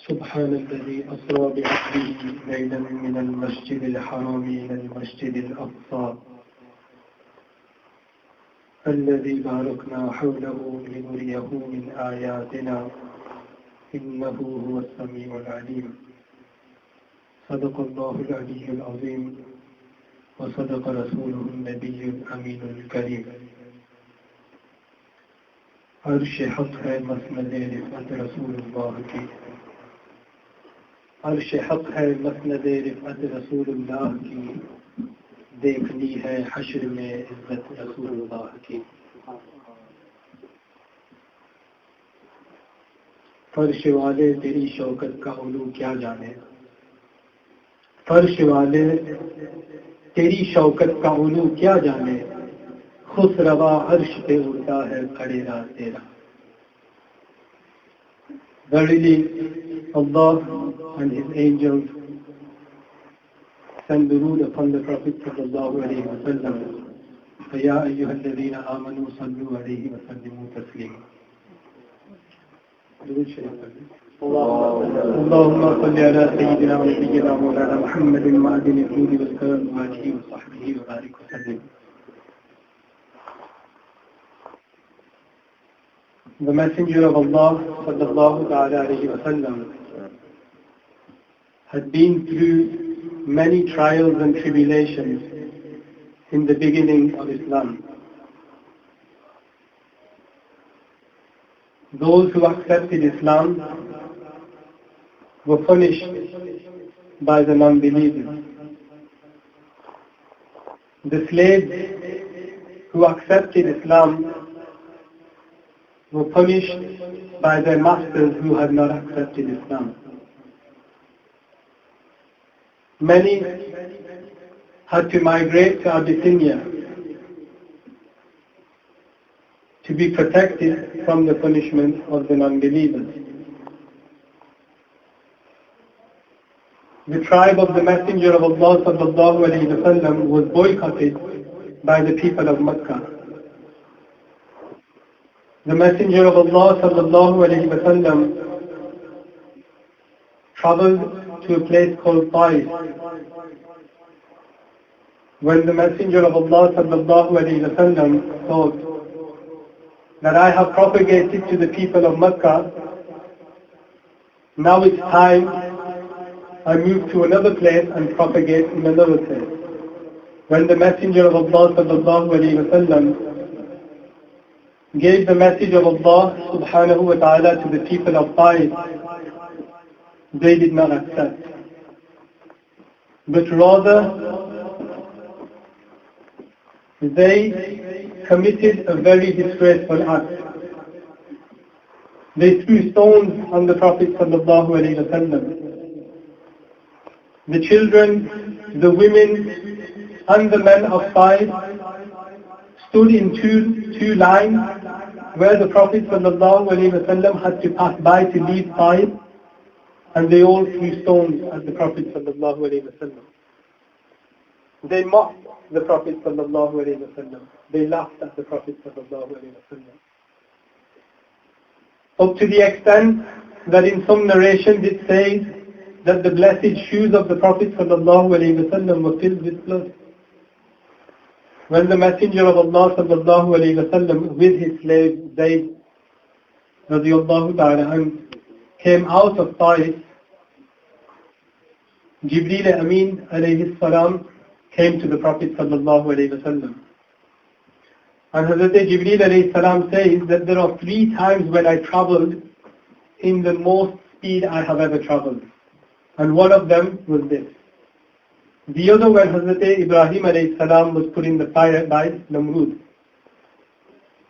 سبحان الذي أسرى بعبده ليلا من المسجد الحرام إلى المسجد الأقصى الذي باركنا حوله لنريه من آياتنا إنه هو السميع العليم صدق الله العلي العظيم وصدق رسوله النبي الأمين الكريم عرش حق ہے مسند رفعت رسول اللہ کی عرش حق ہے مسند رفعت رسول اللہ کی دیکھنی ہے حشر میں عزت رسول اللہ کی فرش والے تیری شوکت کا علو کیا جانے فرش والے تیری شوکت کا علو کیا جانے خسروا عرش پہ اڑتا ہے کھڑے راہ تیرا Verily Allah and His angels send durood upon the Prophet sallallahu alayhi wa sallam فَيَا أَيُّهَا الَّذِينَ آمَنُوا صَلُّوا عَلَيْهِ وَسَلِّمُوا تَسْلِيمًا اللهم صل على سيدنا ونبينا مولانا محمد معدن الجود والكرم وآله وصحبه وبارك وسلم The Messenger of Allah sallallahu alayhi wa sallam had been through many trials and tribulations in the beginning of Islam. Those who accepted Islam were punished by the non-believers. The slaves who accepted Islam were punished by their masters who had not accepted Islam. Many had to migrate to Abyssinia to be protected from the punishment of the non-believers. The tribe of the Messenger of Allah sallallahu alayhi wa sallam was boycotted by the people of Mecca. The Messenger of Allah sallallahu alayhi wa sallam traveled to a place called Taif. When the Messenger of Allah sallallahu alayhi wa sallam thought that I have propagated to the people of Mecca, now it's time I move to another place and propagate in another place. When the Messenger of Allah sallallahu alayhi wa sallam gave the message of Allah subhanahu wa ta'ala to the people of Taif, they did not accept. But rather, they committed a very disgraceful act. They threw stones on the Prophet sallallahu alayhi wa sallam. The children, the women, and the men of Taif stood in two lines where the Prophet ﷺ had to pass by to leave Taif, and they all threw stones at the Prophet ﷺ. They mocked the Prophet ﷺ. They laughed at the Prophet ﷺ. Up to the extent that in some narrations it says that the blessed shoes of the Prophet ﷺ were filled with blood. When the Messenger of Allah sallallahu alayhi wa sallam with his slave Zahid radiyallahu ta'ala came out of Taif, Jibreel Amin alayhi salam came to the Prophet sallallahu alayhi wa sallam. And Hazrat Jibreel alayhi salam says that there are 3 times when I travelled in the most speed I have ever travelled. And one of them was this. The other when Hazrat Ibrahim alayhi salam was put in the fire by Namrud.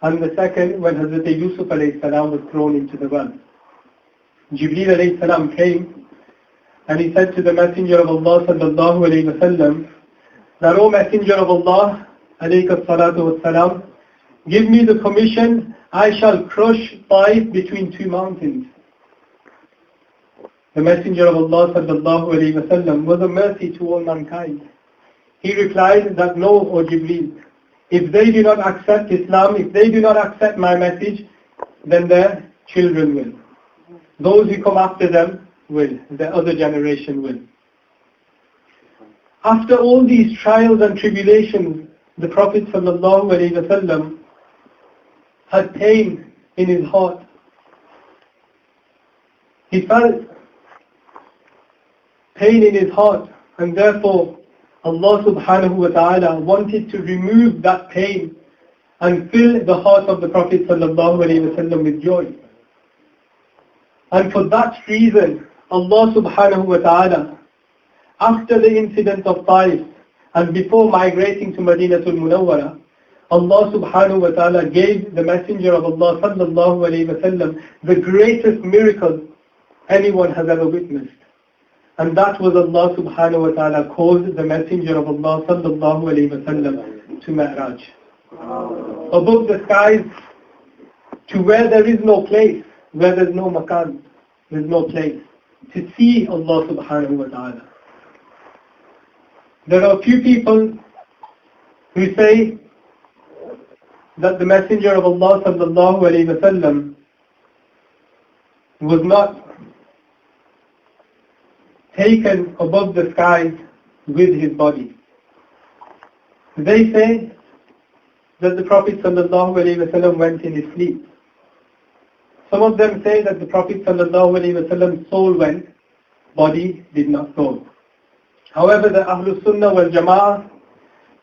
And the second when Hazrat Yusuf alayhi salam was thrown into the well. Jibreel alayhi salam came and he said to the Messenger of Allah sallallahu alayhi wa sallam that, O Messenger of Allah alayka salatu wa salam, give me the permission, I shall crush Taif between 2 mountains. The Messenger of Allah sallallahu alayhi wa sallam was a mercy to all mankind. He replied that, no, O Jibreel, if they do not accept Islam, if they do not accept my message, then their children will. Those who come after them, will, the other generation will. After all these trials and tribulations, the Prophet ﷺ had pain in his heart. He felt pain in his heart, and therefore Allah subhanahu wa ta'ala wanted to remove that pain and fill the heart of the Prophet ﷺ with joy. And for that reason, Allah subhanahu wa ta'ala, after the incident of Taif and before migrating to Madinatul Munawwara, Allah subhanahu wa ta'ala gave the Messenger of Allah sallallahu alayhi wa sallam the greatest miracle anyone has ever witnessed. And that was Allah subhanahu wa ta'ala called the Messenger of Allah sallallahu alayhi wa sallam to Meraaj. Above the skies, to where there is no place, where there is no makan, there is no place, to see Allah subhanahu wa ta'ala. There are a few people who say that the Messenger of Allah sallallahu alayhi wa sallam was not taken above the skies with his body. They say that the Prophet sallallahu alayhi wa sallam went in his sleep. Some of them say that the Prophet sallallahu alayhi wa sallam's soul went, body did not go. However, the Ahlul Sunnah wal Jama'ah,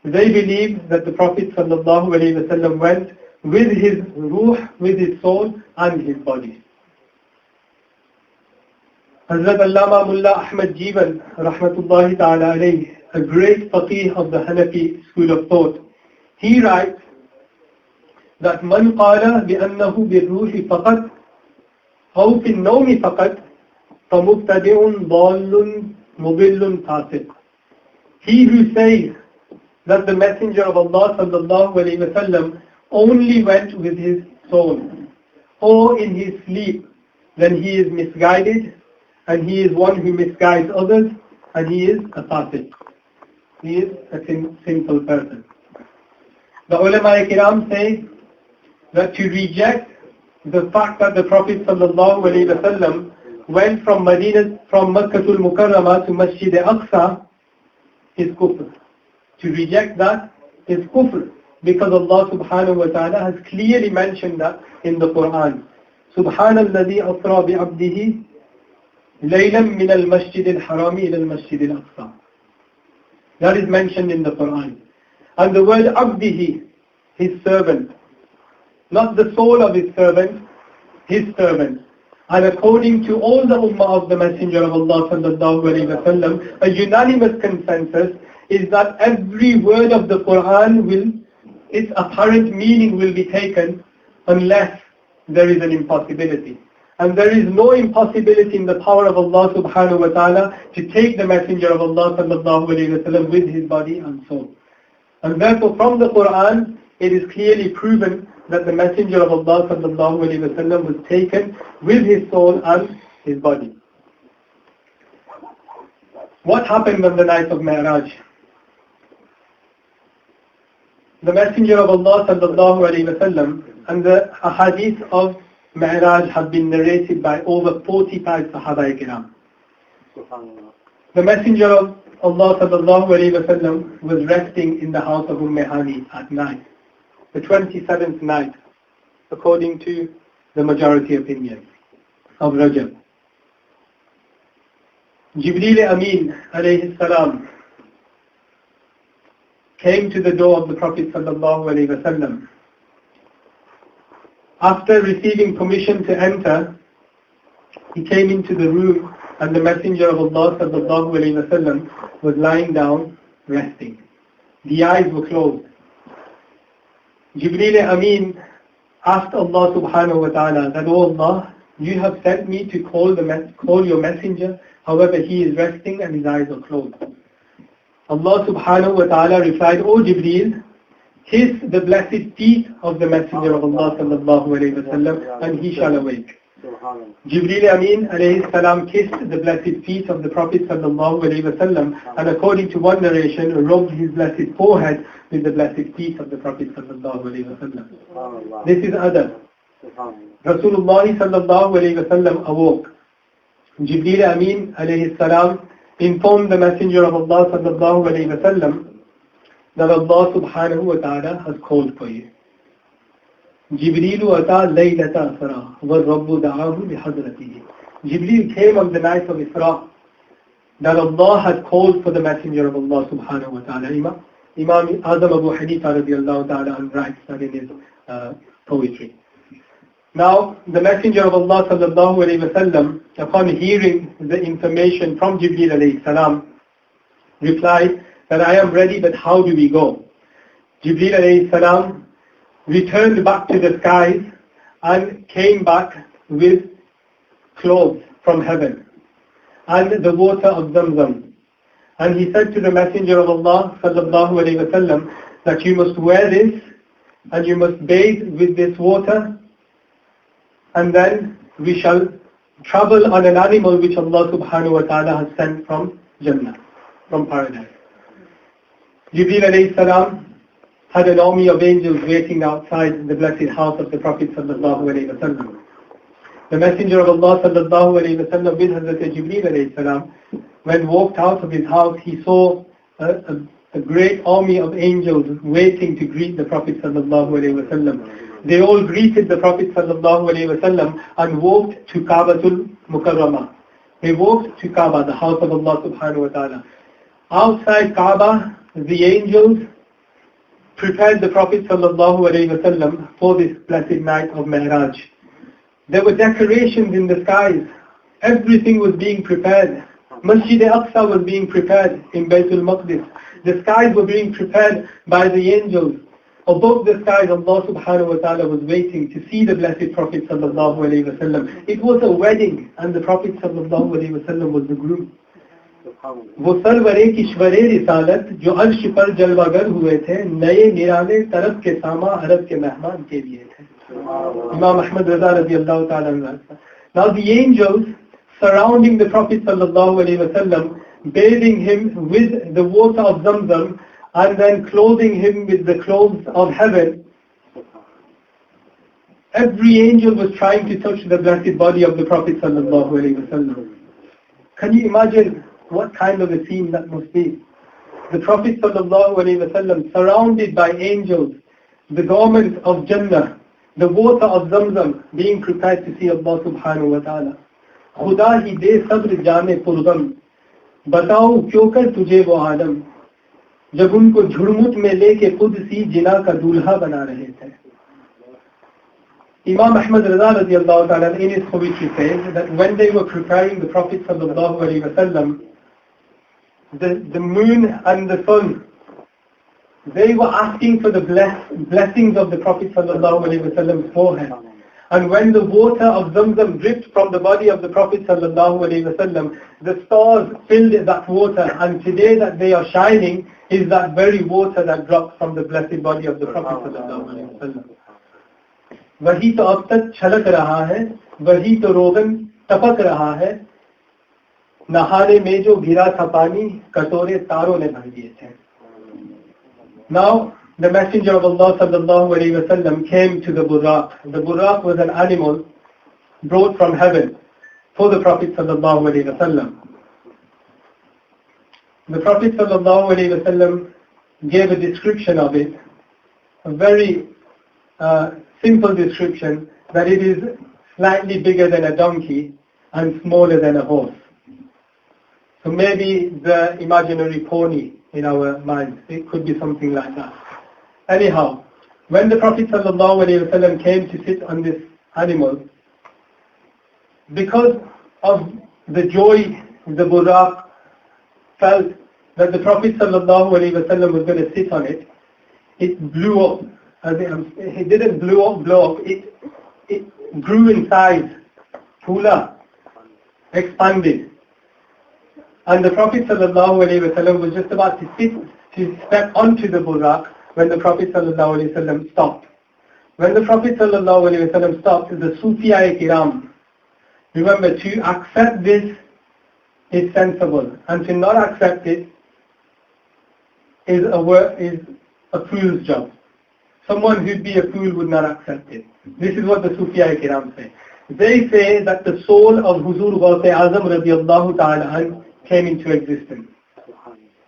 they believe that the Prophet sallallahu alayhi wa sallam went with his ruh, with his soul and his body. Hazrat Allama Mullah Ahmad Jivan, rahmatullahi ta'ala alayhi, a great faqih of the Hanafi school of thought, he writes that man qala bi'annahu birruhi faqat aw fi an-nawmi faqat famubtadi'un dallun mudillun fasiq. He who says that the Messenger of Allah sallallahu alayhi wa sallam only went with his soul or in his sleep, then he is misguided, and he is one who misguides others, and he is a fasiq. He is a sinful person. The ulama kiram say that to reject the fact that the Prophet sallallahu alayhi wa sallam went from Makkatul Mukarramah to Masjid Aqsa is kufr. To reject that is kufr, because Allah subhanahu wa ta'ala has clearly mentioned that in the Quran. Subhanalladhi asra bi'abdihi laylan min al-masjid al-harami ila al-masjid al-aqsa. That is mentioned in the Quran. And the word abdihi, his servant, not the soul of his servant, his servant. And according to all the ummah of the Messenger of Allah sallallahu alayhi wa sallam, a unanimous consensus is that every word of the Quran its apparent meaning will be taken unless there is an impossibility. And there is no impossibility in the power of Allah subhanahu wa ta'ala to take the Messenger of Allah sallallahu alayhi wa sallam with his body and soul. And therefore from the Quran it is clearly proven that the Messenger of Allah sallallahu alayhi wa sallam was taken with his soul and his body. What happened on the night of Meraaj? The Messenger of Allah sallallahu alayhi wa sallam and the ahadith of Mehraj have been narrated by over 45 Sahaba-i-Kiram. The Messenger of Allah sallallahu alayhi wa sallam was resting in the house of Hani at night, the 27th night, according to the majority opinion of Rajjab. Jibreel Amin alayhi salam came to the door of the Prophet sallallahu alayhi wa sallam. After receiving permission to enter, he came into the room and the Messenger of Allah sallallahu alayhi wa sallam was lying down, resting. The eyes were closed. Jibreel Amin asked Allah subhanahu wa ta'ala that, "Oh Allah, you have sent me to call your messenger, however he is resting and his eyes are closed." Allah subhanahu wa ta'ala replied, "O Jibreel, kiss the blessed feet of the Messenger of Allah sallallahu alayhi wa sallam and he shall awake." Jibreel Amin alayhi salam kissed the blessed feet of the Prophet sallallahu alayhi wa sallam, and according to one narration rubbed his blessed forehead with the blessed feet of the Prophet sallallahu alayhi wa sallam. This is adab. Rasulullah sallallahu alayhi wa sallam awoke. Jibreel Amin alayhi salam informed the Messenger of Allah sallallahu alayhi wa sallam that Allah subhanahu wa ta'ala has called for you. Jibreel ata laylata Isra wal Rabbu da'ahu bihadratihi. Jibreel came on the night of Isra that Allah had called for the Messenger of Allah subhanahu wa ta'ala. Imam Azam Abu Hanifa radiallahu ta'ala writes that in his poetry. Now, the Messenger of Allah sallallahu alayhi wa sallam, upon hearing the information from Jibreel alayhi salam, replied that I am ready, but how do we go? Jibreel alayhi salam returned back to the skies and came back with clothes from heaven and the water of Zamzam. And he said to the Messenger of Allah sallallahu alayhi wa sallam that you must wear this and you must bathe with this water, and then we shall travel on an animal which Allah subhanahu wa ta'ala has sent from Jannah, from paradise. Jibreel alayhi salam had an army of angels waiting outside the blessed house of the Prophet sallallahu alayhi wa sallam. The Messenger of Allah sallallahu alayhi wa sallam with Hazrat Jibreel alayhi salam, when walked out of his house, he saw a great army of angels waiting to greet the Prophet sallallahu alayhi wa sallam. They all greeted the Prophet sallallahu alayhi wa sallam and walked to Kaabatul Mukarramah. They walked to Kaaba, the house of Allah subhanahu wa ta'ala. Outside Kaaba, the angels prepared the Prophet sallallahu alayhi wa sallam for this blessed night of Mehraj. There were decorations in the skies. Everything was being prepared. Masjid al-Aqsa was being prepared in Baytul Maqdis. The skies were being prepared by the angels. Above the skies, Allah subhanahu wa ta'ala was waiting to see the blessed Prophet sallallahu alayhi wa sallam. It was a wedding and the Prophet sallallahu alayhi wa sallam was the groom. वो सरवरे किश्वरे रिसालत जो अर्श पर जलवागर हुए थे, नए निराले तरफ के सामा अरब के मेहमान के लिए थे. Imam Ahmad Raza radiallahu ta'ala. Now the angels surrounding the Prophet sallallahu alayhi wa sallam, bathing him with the water of Zamzam and then clothing him with the clothes of heaven. Every angel was trying to touch the blessed body of the Prophet sallallahu alayhi wa sallam. Can you imagine what kind of a scene that must be? The Prophet sallallahu alayhi wa sallam surrounded by angels, the garments of Jannah, the water of Zamzam being prepared to see Allah subhanahu wa ta'ala. Khuda hi de sabr jane purgam, batao kyo kar tujhe wo alam, jab unko jhurmut mein leke khud si jina ka dulha bana rahe the. Imam Ahmad Raza radiallahu ta'ala in his poetry says that when they were preparing the Prophet sallallahu alayhi wa sallam, the moon and the sun, they were asking for the blessings of the Prophet sallallahu alayhi wa sallam's forehead. And when the water of Zamzam dripped from the body of the Prophet sallallahu alayhi wa sallam, the stars filled that water, and today that they are shining is that very water that dropped from the blessed body of the Prophet sallallahu alayhi wa sallam. वही तो अब तक छलक रहा है, वही तो रोगन टपक रहा है, नहाने में जो गिरा था पानी कटोरे तारों ने भर दिए थे. Now the Messenger of Allah sallallahu alayhi wa sallam came to the buraq. The buraq was an animal brought from heaven for the Prophet sallallahu alayhi wa sallam. The Prophet sallallahu alayhi wa sallam gave a description of it, a very simple description, that it is slightly bigger than a donkey and smaller than a horse. So maybe the imaginary pony in our minds, it could be something like that. Anyhow, when the Prophet ﷺ came to sit on this animal, because of the joy the buraq felt that the Prophet ﷺ was going to sit on it, it blew up. It didn't blow up, it grew in size, phula, expanded. And the Prophet ﷺ was just about to step onto the buraq when the Prophet ﷺ stopped. When the Prophet ﷺ stopped, the Sufiya-i-Kiram, remember, to accept this is sensible, and to not accept it is a fool's job. Someone who'd be a fool would not accept it. This is what the Sufiya-i-Kiram say. They say that the soul of Huzur Waqia radiallahu ta'ala came into existence.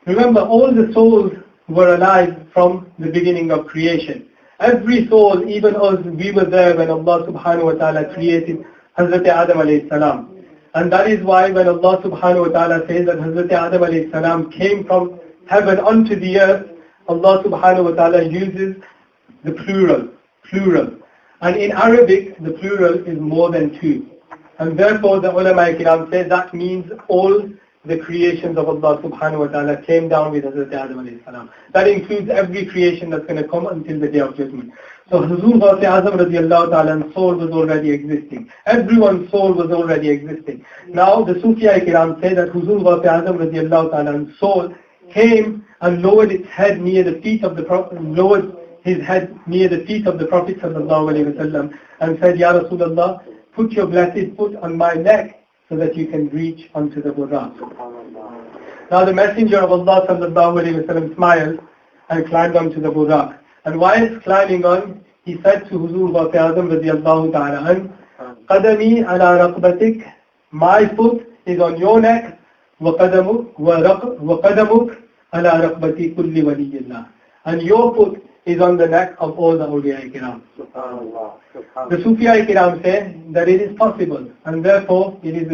Remember, all the souls were alive from the beginning of creation. Every soul, even us, we were there when Allah subhanahu wa ta'ala created Hazrat Adam alayhi salam. And that is why when Allah subhanahu wa ta'ala says that Hazrat Adam alayhi salam came from heaven onto the earth, Allah subhanahu wa ta'ala uses the plural. And in Arabic, the plural is more than two. And therefore the ulama kiram say that means all the creations of Allah subhanahu wa ta'ala came down with Hazrat Adam alayhi salam. That includes every creation that's going to come until the Day of Judgment. So Huzur Waqia radiallahu ta'ala's soul was already existing. Everyone's soul was already existing. Now the Sufiya kiram say that Huzur Waqia radiallahu ta'ala's soul came and lowered its head near the feet of the Prophet, sallallahu alayhi wa sallam, and said, Ya Rasulullah, put your blessed foot on my neck so that you can reach onto the Buraq. Now the Messenger of Allah sallallahu alayhi wa sallam smiled and climbed onto the Buraq. And while climbing on, he said to Huzur Waqia radiallahu ta'ala, Qadami ala raqbatik, my foot is on your neck, وَقَدَمُكْ ala raqbati kulli waliyillah. And your foot is on the neck of all the awliya kiram. The Sufiya kiram say that it is possible, and therefore it is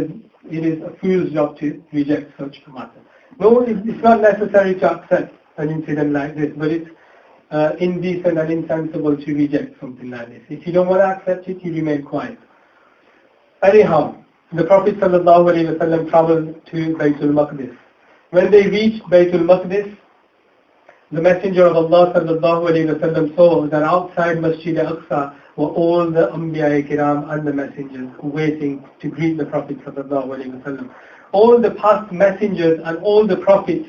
a fool's job to reject such a matter. No, it's not necessary to accept an incident like this, but it's indecent and insensible to reject something like this. If you don't want to accept it, you remain quiet. Anyhow, the Prophet ﷺ traveled to Baytul Maqdis. When they reached Baytul Maqdis, the Messenger of Allah ﷺ saw that outside Masjid al-Aqsa were all the Anbiya Kiram and the messengers waiting to greet the Prophet ﷺ. All the past messengers and all the prophets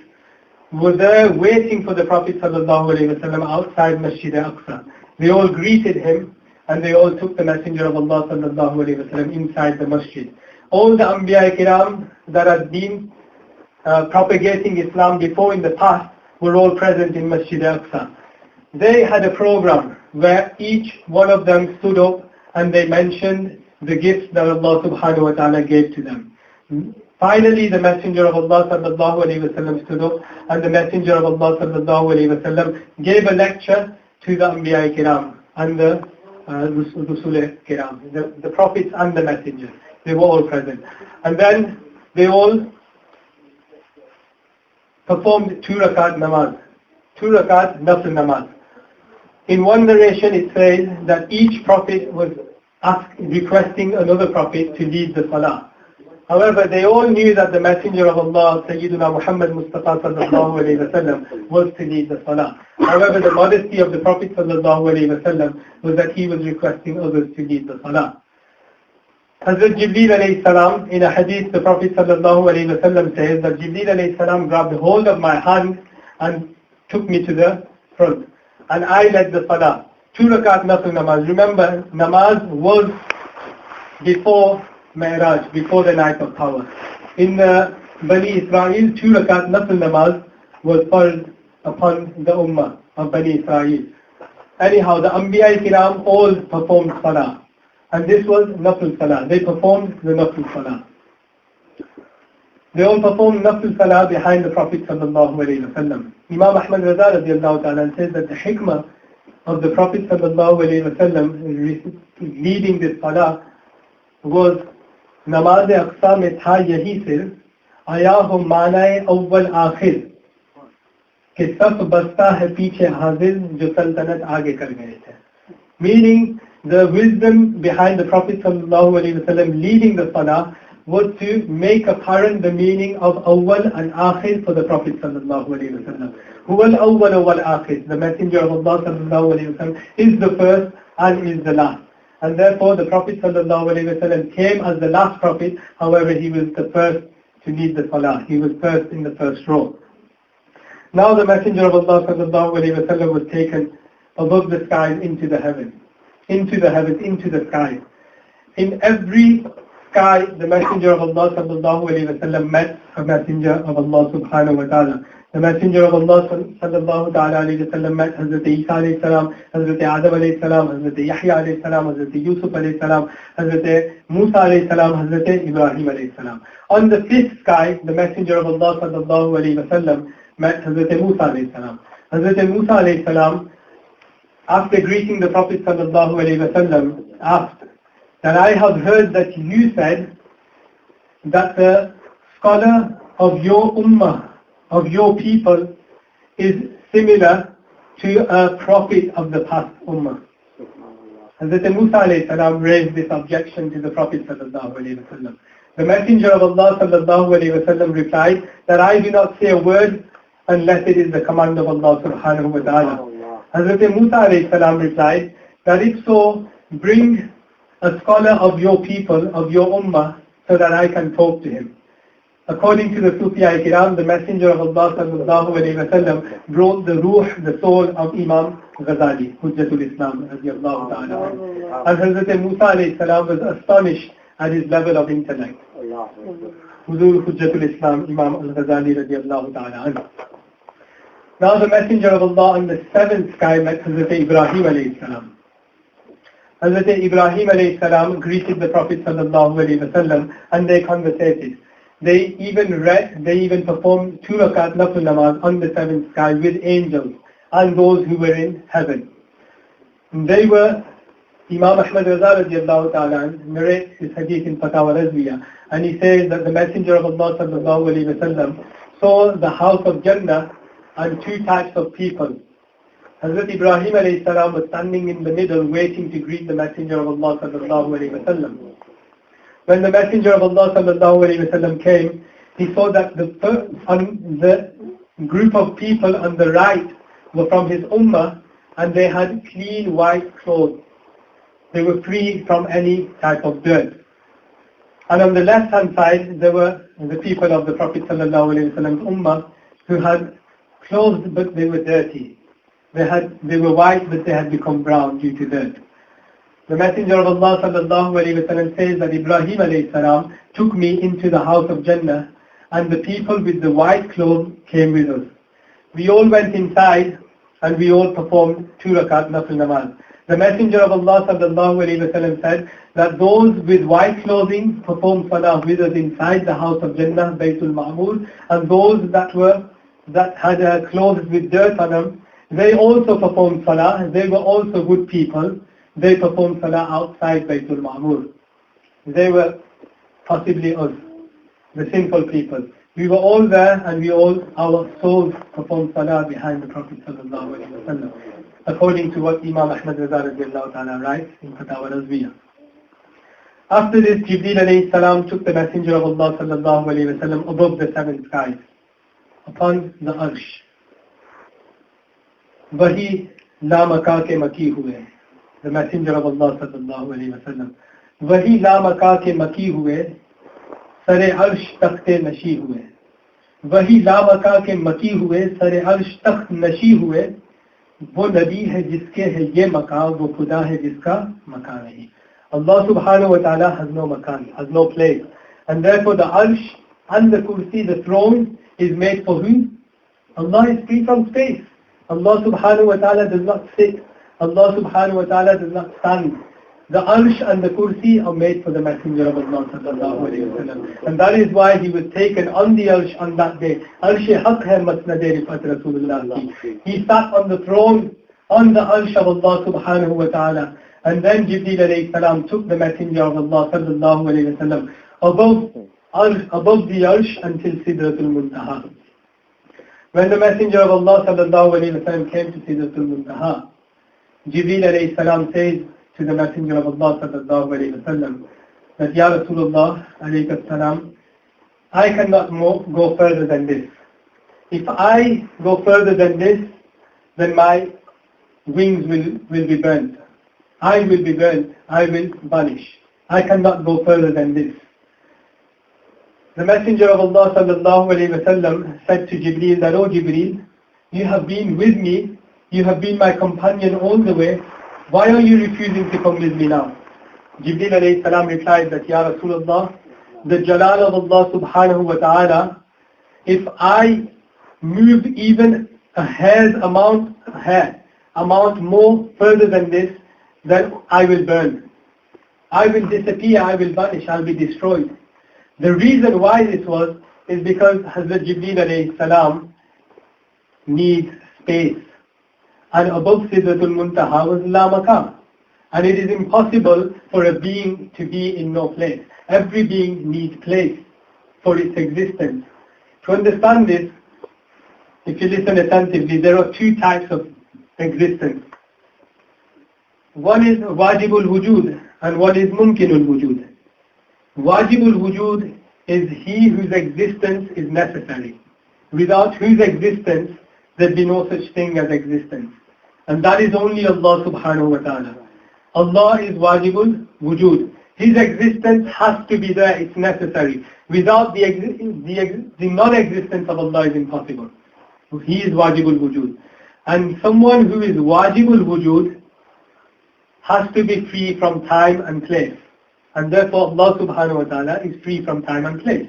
were there waiting for the Prophet ﷺ outside Masjid al-Aqsa. They all greeted him and they all took the Messenger of Allah ﷺ inside the masjid. All the Anbiya Kiram that had been propagating Islam before in the past were all present in Masjid al-Aqsa. They had a program where each one of them stood up and they mentioned the gifts that Allah subhanahu wa ta'ala gave to them. Finally, the Messenger of Allah sallallahu alayhi wa sallam stood up and the Messenger of Allah sallallahu alayhi wa sallam gave a lecture to the Anbiya Kiram and the Rusul Kiram, the prophets and the messengers. They were all present. And then they all performed 2 rakat namaz, 2 rakat nafl namaz. In one narration it says that each prophet was requesting another prophet to lead the salah. However, they all knew that the Messenger of Allah, Sayyidina Muhammad Mustafa sallallahu alayhi wa sallam, was to lead the salah. However, the modesty of the Prophet sallallahu alayhi wa sallam was that he was requesting others to lead the salah. Hazrat Jibreel alayhi salam, in a hadith, the Prophet sallallahu alayhi wa sallam says that Jibreel alayhi salam grabbed hold of my hand and took me to the front. And I led the salah. 2 rakat nafl namaz. Remember, namaz was before Mehraj, before the night of power. In Bani Israel, 2 rakat nafl namaz was farz upon the ummah of Bani Israel. Anyhow, the Anbiya Kiram all performed salah. And this was nafl salah. They performed the nafl salah. They all performed nafl salah behind the Prophet sallallahu alayhi wa sallam. Imam Ahmad Raza radiallahu ta'ala says that the hikmah of the Prophet sallallahu alayhi wa sallam leading this salah was नमाज अक्सा में था यही सिर आया हो मानाए अव्वल आखिर कि सब बस्ता है पीछे हाजिर जो सल्तनत आगे कर गए थे. Meaning the wisdom behind the Prophet sallallahu alaihi wasallam leading the salah was to make apparent the meaning of awwal and akhir for the Prophet sallallahu alaihi wasallam. Huwa al-awwal wal akhir. The Messenger of Allah sallallahu alaihi wasallam is the first and is the last. And therefore the Prophet ﷺ came as the last Prophet, however he was the first to lead the Salah. He was first in the first row. Now the Messenger of Allah ﷺ was taken above the skies into the heavens, into the sky. In every sky the Messenger of Allah ﷺ met a Messenger of Allah subhanahu wa ta'ala. The Messenger of Allah sallallahu ta'ala alayhi wa sallam met Hazrat Isa alayhi salam, Hazrat Adam alayhi salam, Hazrat Yahya alayhi salam, Hazrat Yusuf alayhi salam, Hazrat Musa alayhi salam, Hazrat Ibrahim alayhi salam. On the fifth sky, the Messenger of Allah sallallahu alayhi wa sallam met Hazrat Musa alayhi salam. Hazrat Musa alayhi salam, after greeting the Prophet sallallahu alayhi wa sallam, asked that I have heard that you said that the scholar of your ummah, of your people, is similar to a prophet of the past ummah. Hazrat Musa alayhi salam raised this objection to the Prophet sallallahu alayhi wa sallam. The Messenger of Allah sallallahu alayhi wa sallam replied that I do not say a word unless it is the command of Allah subhanahu wa ta'ala. Hazrat Musa alayhi salam replied that if so, bring a scholar of your people, of your ummah, so that I can talk to him. According to the Sufiya Kiram, the Messenger of Allah sallallahu alayhi wa sallam brought the ruh, the soul of Imam Ghazali, Hujjatul Islam radiallahu ta'ala. And Hazrat Musa alayhi salam was astonished at his level of intellect. Huzur Hujjatul Islam, Imam al-Ghazali radiallahu ta'ala. Now the Messenger of Allah on the seventh sky met Hazrat Ibrahim alayhi salam. Hazrat Ibrahim alayhi salam greeted the Prophet sallallahu alayhi wa sallam and they conversated. They even performed 2 rakat nafil namaz on the seventh sky with angels and those who were in heaven. They were, Imam Ahmad Raza radiallahu ta'ala narrates his hadith in Fatawa Razwiya, and he says that the Messenger of Allah sallallahu alayhi wa sallam saw the house of Jannah and 2 types of people. Hazrat Ibrahim alayhi salam was standing in the middle waiting to greet the Messenger of Allah sallallahu alayhi wa sallam. When the Messenger of Allah sallallahu alayhi wa sallam came, he saw that the group of people on the right were from his ummah and they had clean white clothes. They were free from any type of dirt. And on the left hand side, there were the people of the Prophet sallallahu alayhi wa sallam's ummah who had clothes but they were dirty. They were white but they had become brown due to dirt. The Messenger of Allah sallallahu alayhi wa sallam says that Ibrahim alayhi salam took me into the house of Jannah and the people with the white clothes came with us. We all went inside and we all performed 2 rakat nafil namaz. The Messenger of Allah sallallahu alayhi wa sallam said that those with white clothing performed salah with us inside the house of Jannah, Baytul Ma'mur, and those that had clothes with dirt on them, they also performed salah. They were also good people. They performed salah outside Baytul Ma'mur. They were possibly us, the sinful people. We were all there and our souls performed salah behind the Prophet sallallahu alayhi wa sallam, according to what Imam Ahmad Raza radiallahu ta'ala writes in Fatawa Razwiya. After this, Jibreel alayhi salam took the Messenger of Allah sallallahu alayhi wa sallam above the 7 skies, upon the arsh. Wahi la maka ke maki hue. The Messenger of Allah sallallahu alayhi wa sallam. Wahi la maka ke maki hue, sare arsh takhte nashi hue. Wahi la maka ke maki hue, sare arsh takht nashi hue. वो नबी है जिसके है ये मकान, वो खुदा है जिसका मकान नहीं. Allah subhanahu wa ta'ala has no makan, has no place. And therefore the arsh and the kursi, the throne, is made for whom? Allah is free from space. Allah subhanahu wa ta'ala does not sit. Allah subhanahu wa ta'ala does not stand. The arsh and the kursi are made for the Messenger of Allah sallallahu alayhi wa sallam. And that is why he was taken on the arsh on that day. Arsh haq hai masnad rifat Rasulullah. He sat on the throne on the arsh of Allah subhanahu wa ta'ala. And then Jibreel alayhi salam took the Messenger of Allah sallallahu alayhi wa sallam above the arsh until Sidratul Muntaha. When the Messenger of Allah sallallahu alayhi wa sallam came to Sidratul Muntaha, Jibreel alayhi salam says to the Messenger of Allah sallallahu alayhi wa sallam that, Ya Rasulullah alayhi salam, I cannot go further than this. If I go further than this, then my wings will be burnt. I will be burnt. I will vanish. I cannot go further than this. The Messenger of Allah sallallahu alayhi wa sallam said to Jibreel that, O Jibreel, you have been with me, you have been my companion all the way, why are you refusing to come with me now? Jibreel alayhi salam replied that, Ya Rasulullah, the Jalal of Allah subhanahu wa ta'ala, if I move even a hair's amount more further than this, then I will burn. I will disappear, I will vanish, I will be destroyed. The reason why this was is because Hazrat Jibreel alayhi salam needs space. And above Sidratul Muntaha was La Makam. And it is impossible for a being to be in no place. Every being needs place for its existence. To understand this, if you listen attentively, there are two types of existence. One is Wajibul Wujud and one is Mumkinul Wujud. Wajibul Wujud is he whose existence is necessary, without whose existence there'd be no such thing as existence. And that is only Allah subhanahu wa ta'ala. Allah is Wajibul Wujud. His existence has to be there, it's necessary. Without the non-existence of Allah is impossible. He is Wajibul Wujud. And someone who is Wajibul Wujud has to be free from time and place. And therefore Allah subhanahu wa ta'ala is free from time and place.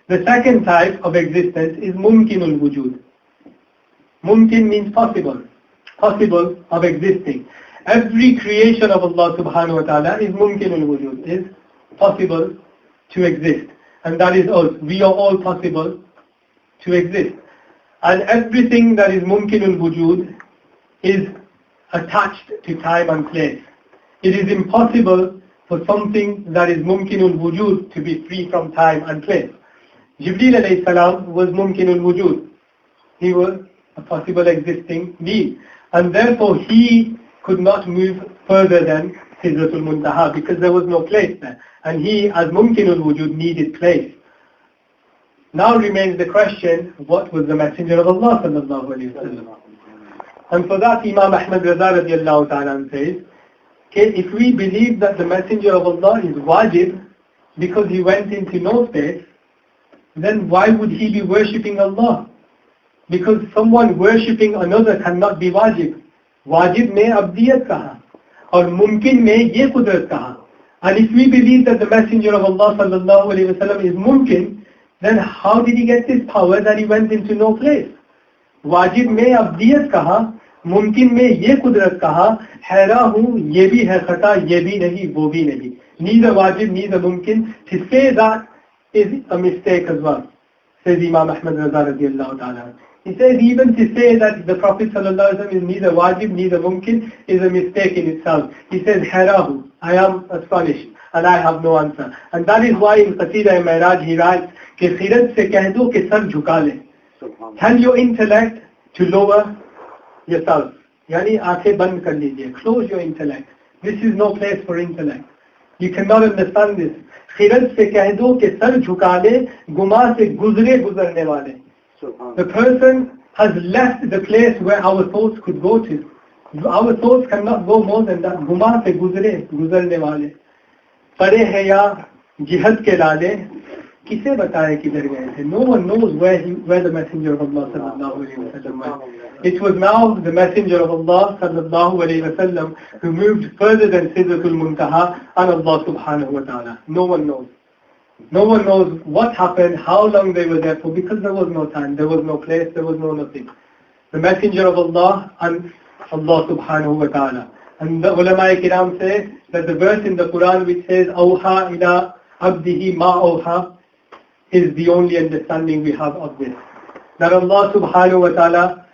The second type of existence is Mumkinul Wujud. Mumkin means possible. Possible of existing. Every creation of Allah subhanahu wa ta'ala is Mumkinul Wujud, is possible to exist. And that is us. We are all possible to exist. And everything that is Mumkinul Wujud is attached to time and place. It is impossible for something that is Mumkinul Wujud to be free from time and place. Jibreel alayhi salam was Mumkinul Wujud. He was a possible existing being. And therefore he could not move further than Sidratul Muntaha because there was no place there. And he, as Mumkinul Wujud, needed place. Now remains the question, what was the Messenger of Allah sallallahu alayhi wa sallam? And for that Imam Ahmad Raza radiallahu ta'ala says, if we believe that the Messenger of Allah is wajib because he went into no space, then why would he be worshipping Allah? Because someone worshipping another cannot be wajib. Wajib mein abdiyat kaha, or mumkin mein ye qudrat kaha. And if we believe that the Messenger of Allah sallallahu alayhi wa sallam is mumkin, then how did he get this power that he went into no place? Wajib mein abdiyat kaha, मुमकिन में ये कुदरत कहा, हैरा हूँ ये भी है खता, ये भी नहीं वो भी नहीं. Neither wajib, neither mumkin. To say that is a mistake as well, says Imam Ahmad Raza radiallahu ta'ala. He says even to say that the Prophet sallallahu alaihi wasallam is neither wajib, neither mumkin is a mistake in itself. He says, Herahu, I am astonished and I have no answer. And that is why in Eid-e-Milaad he writes, कि खिरत से कह दो कि sir झुका ले. Tell your intellect to lower yourself. Yani aankhein band kar lijiye. Close your intellect. This is no place for intellect. You cannot understand this. खिरत से कह दो कि सर झुका ले, गुमा से गुजरे गुजरने वाले. The person has left the place where our thoughts could go to. Our thoughts cannot go more than that. गुमा से गुजरे गुजरने वाले. पड़े हैं या जिहद के लाले, किसे बताए किधर गए थे? No one knows where the Messenger of Allah sallallahu alaihi wasallam went. It was now the Messenger of Allah sallallahu alaihi wasallam who moved further than Sidratul Muntaha and Allah subhanahu wa ta'ala. No one knows. No one knows what happened, how long they were there for, because there was no time, there was no place, there was no nothing. The Messenger of Allah and Allah subhanahu wa ta'ala. And the ulama kiram say that the verse in the Quran which says Awha ila abdihi ma awha is the only understanding we have of this. That Allah subhanahu wa ta'ala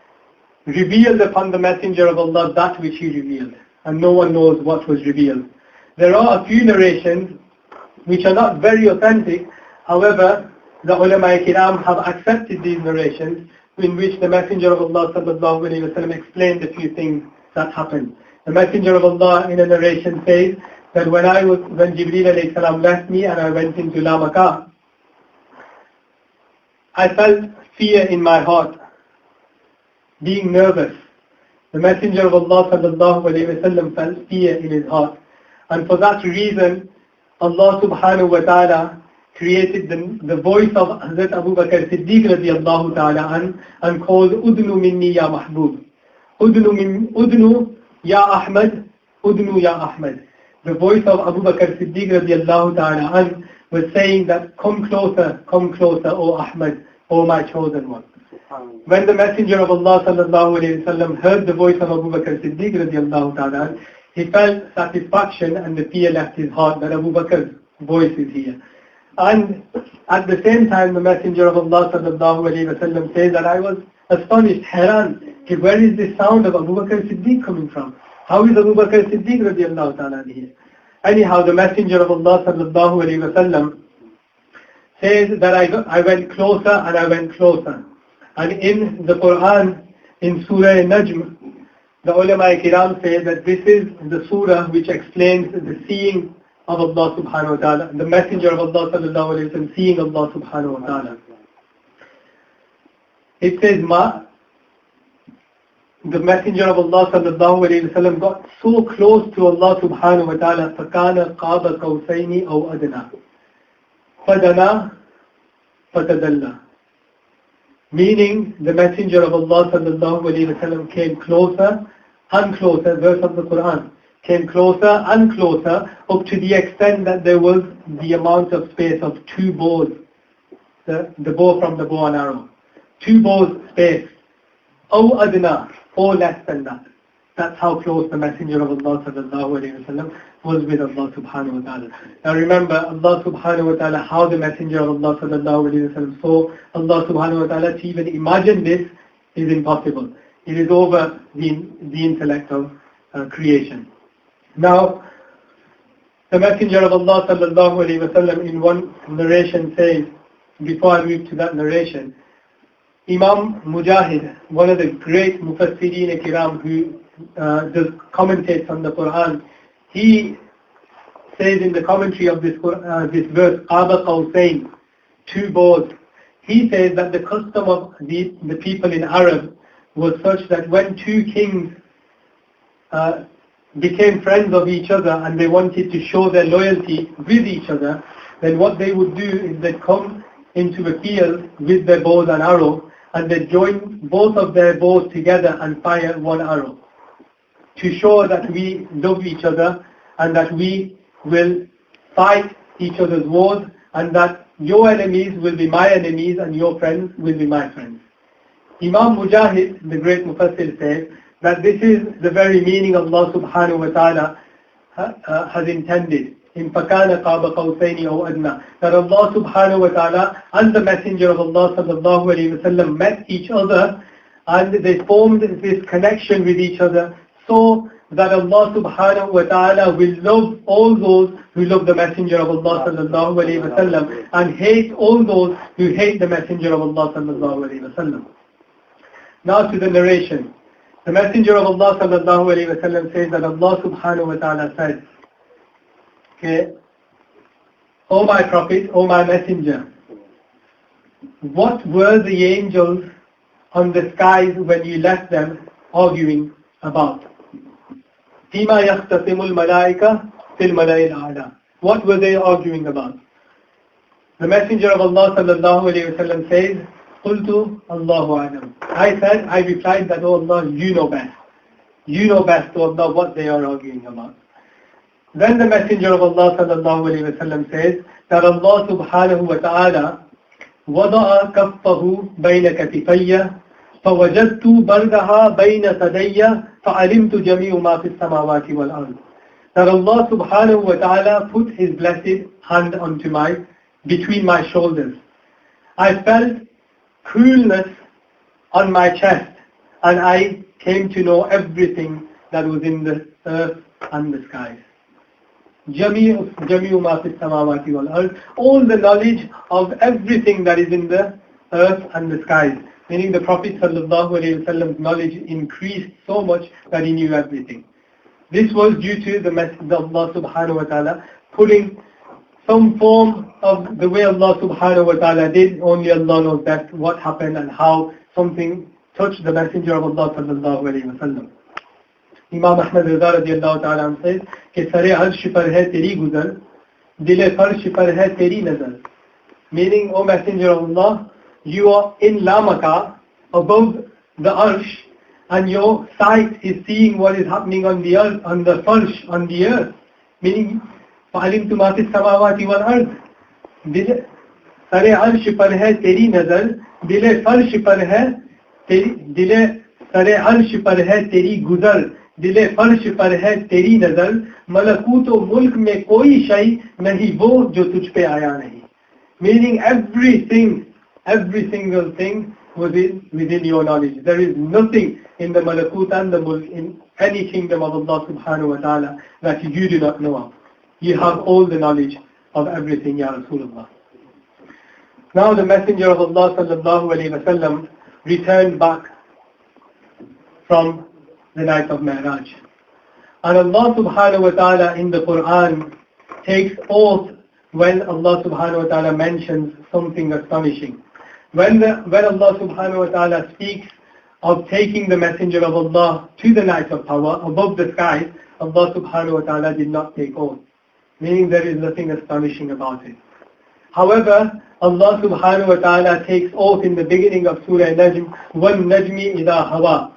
revealed upon the Messenger of Allah that which he revealed. And no one knows what was revealed. There are a few narrations which are not very authentic. However, the ulama kiram have accepted these narrations in which the Messenger of Allah sallallahu alayhi wa sallam explained a few things that happened. The Messenger of Allah in a narration says that when Jibreel alayhi salam left me and I went into La Makkah, I felt fear in my heart, being nervous. The Messenger of Allah sallallahu alayhi wa sallam felt fear in his heart. And for that reason, Allah subhanahu wa ta'ala created the voice of Hazrat Abu Bakr Siddiq radiallahu ta'ala and called Udnu minni ya mahbub. Udnu ya Ahmad, Udnu ya Ahmad. The voice of Abu Bakr Siddiq radiallahu ta'ala was saying that come closer, O Ahmad, O my chosen one. When the Messenger of Allah sallallahu alayhi wa sallam heard the voice of Abu Bakr Siddiq radiallahu ta'ala, he felt satisfaction and the fear left his heart that Abu Bakr's voice is here. And at the same time, the Messenger of Allah sallallahu alayhi wa sallam says that I was astonished, Haran, where is this sound of Abu Bakr Siddiq coming from? How is Abu Bakr Siddiq radiallahu ta'ala here? Anyhow, the Messenger of Allah sallallahu alayhi wa sallam says that I went closer and I went closer. And in the Quran, in Surah Najm, the ulama kiram say that this is the surah which explains the seeing of Allah subhanahu wa ta'ala, the Messenger of Allah sallallahu alayhi wa sallam seeing Allah subhanahu wa ta'ala. It says, the Messenger of Allah sallallahu alayhi wa sallam got so close to Allah subhanahu wa ta'ala, فَكَانَ قَابَ قَوْسَيْنِ أَوْ أَدْنَى فَدَنَا فَتَدَلَّى. Meaning, the Messenger of Allah sallallahu alayhi wa sallam came closer and closer, verse of the Quran, came closer and closer up to the extent that there was the amount of space of two bows, the bow from the bow and arrow. Two bows space, أو أدنى, or less than that. That's how close the Messenger of Allah sallallahu alayhi wa sallam was with Allah subhanahu wa ta'ala. Now remember, Allah subhanahu wa ta'ala, how the Messenger of Allah sallallahu alayhi wa sallam saw Allah subhanahu wa ta'ala, to even imagine this is impossible. It is over the intellect of creation. Now, the Messenger of Allah sallallahu alayhi wa sallam in one narration says, before I move to that narration, Imam Mujahid, one of the great Mufassireen Kiram who does commentates on the Quran, he says in the commentary of this verse, Qaba Qawsayn, two bows. He says that the custom of the people in Arab was such that when two kings became friends of each other and they wanted to show their loyalty with each other, then what they would do is they'd come into a field with their bows and arrows, and they join both of their bows together and fire one arrow to show that we love each other and that we will fight each other's wars and that your enemies will be my enemies and your friends will be my friends. Imam Mujahid, the great Mufassir, says that this is the very meaning Allah subhanahu wa ta'ala has intended in فَكَانَ قَابَ قَوْسَيْنِ أَوْ أَدْنَى, that Allah subhanahu wa ta'ala and the Messenger of Allah sallallahu alayhi wa sallam met each other and they formed this connection with each other so that Allah subhanahu wa ta'ala will love all those who love the Messenger of Allah sallallahu alayhi wa sallam and hate all those who hate the Messenger of Allah sallallahu alayhi wa sallam. Now to the narration. The Messenger of Allah sallallahu alayhi wa sallam says that Allah subhanahu wa ta'ala said, okay, O my Prophet, O my Messenger, what were the angels on the skies when you left them arguing about? فِيمَا يَخْتَصِمُ الْمَلَائِكَةُ فِي الْمَلَائِ الْأَعْلَى. What were they arguing about? The Messenger of Allah sallallahu alayhi wa sallam says, قُلْتُ اللَّهُ أَعْلَمُ. I replied that, O Allah, you know best. You know best, O Allah, what they are arguing about. Then the Messenger of Allah sallallahu alayhi wa sallam says that Allah subhanahu wa ta'ala وَضَعَ كَفَّهُ بَيْنَ كَتِفَيَّ فَوَجَدْتُ بَرْدَهَا بَيْنَ ثَدَيَّ فَعَلِمْتُ جَمِيعُ مَا فِي السَّمَاوَاتِ وَالْأَرْضِ. That Allah subhanahu wa ta'ala put His blessed hand between my shoulders. I felt coolness on my chest and I came to know everything that was in the earth and the skies. جَمِيعُ مَا فِي السَّمَاوَاتِ وَالْأَرْضِ. All the knowledge of everything that is in the earth and the skies. Meaning the Prophet sallallahu alayhi wa sallam's knowledge increased so much that he knew everything. This was due to the message of Allah subhanahu wa ta'ala putting some form of the way Allah subhanahu wa ta'ala did. Only Allah knows best what happened and how something touched the Messenger of Allah sallallahu alayhi wa sallam. Imam Ahmad radiallahu ta'ala says कि सरे अर्श पर है तेरी गुजर, दिले फर्श पर है तेरी नजर. Meaning, O Messenger of Allah, you are in Lamaka, above the arsh, and your sight is seeing what is happening on the earth, on the farsh, on the earth. Meaning, فَعَلِمْتُ مَا فِي السَّمَاوَاتِ وَالْأَرْضِ. Sare arsh par hai teri nazar, dile farsh par hai दिले सरे अर्श पर है तेरी गुजर, दिले फर्श पर है तेरी नजर, मलकूत व मुल्क में कोई शय नहीं वो जो तुझ पे आया नहीं. Meaning every single thing within your knowledge. There is nothing in the malakut and the mulk in any kingdom of Allah subhanahu wa ta'ala that you do not know of. You have all the knowledge of everything, Ya Rasulullah. Now the Messenger of Allah sallallahu alayhi wa sallam returned back from the night of Mehraj. And Allah subhanahu wa ta'ala in the Quran takes oath when Allah subhanahu wa ta'ala mentions something astonishing. When Allah subhanahu wa ta'ala speaks of taking the Messenger of Allah to the night of power above the sky, Allah subhanahu wa ta'ala did not take oath. Meaning there is nothing astonishing about it. However, Allah subhanahu wa ta'ala takes oath in the beginning of Surah Najm, وَالنَّجْمِ إِذَا هَوَى.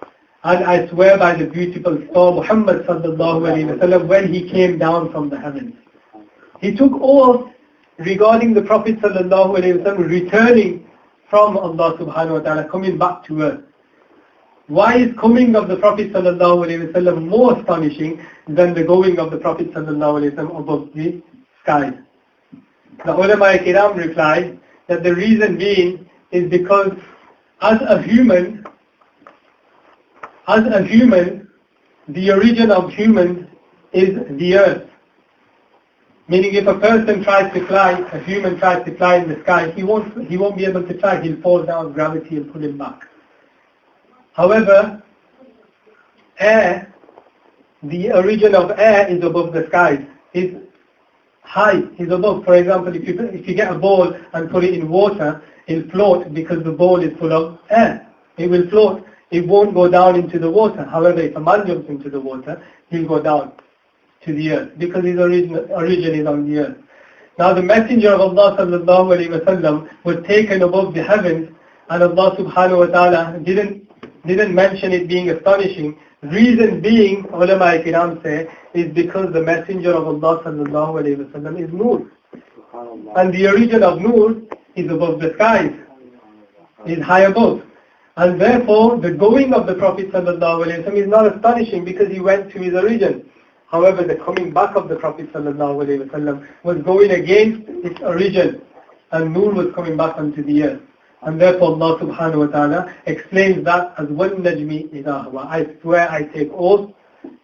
And I swear by the beautiful star Muhammad sallallahu alayhi wa sallam when he came down from the heavens. He took oath regarding the Prophet sallallahu alayhi wa sallam returning from Allah subhanahu wa ta'ala, coming back to earth. Why is coming of the Prophet sallallahu alayhi wa sallam more astonishing than the going of the Prophet sallallahu alayhi wa sallam above the skies? The ulama kiram replied that the reason being is because as a human, the origin of humans is the earth. Meaning if a person tries to fly, a human tries to fly in the sky, he won't be able to fly, he'll fall down, gravity will pull him back. However, air, the origin of air is above the skies, is high, is above. For example, if you get a ball and put it in water, it'll float because the ball is full of air. It will float. It won't go down into the water. However, if a man jumps into the water, he'll go down to the earth because his origin is on the earth. Now the Messenger of Allah sallallahu alayhi wa sallam was taken above the heavens, and Allah subhanahu wa ta'ala didn't mention it being astonishing. Reason being, ulama kiram say, is because the Messenger of Allah sallallahu alayhi wa sallam is Noor. And the origin of Noor is above the skies, is high above. And therefore, the going of the Prophet sallallahu alayhi wa sallam is not astonishing because he went to his origin. However, the coming back of the Prophet sallallahu alayhi wa sallam was going against its origin, and Noor was coming back onto the earth. And therefore Allah subhanahu wa ta'ala explains that as وَالنَّجْمِ إِذَا هَوَى. I swear I take oath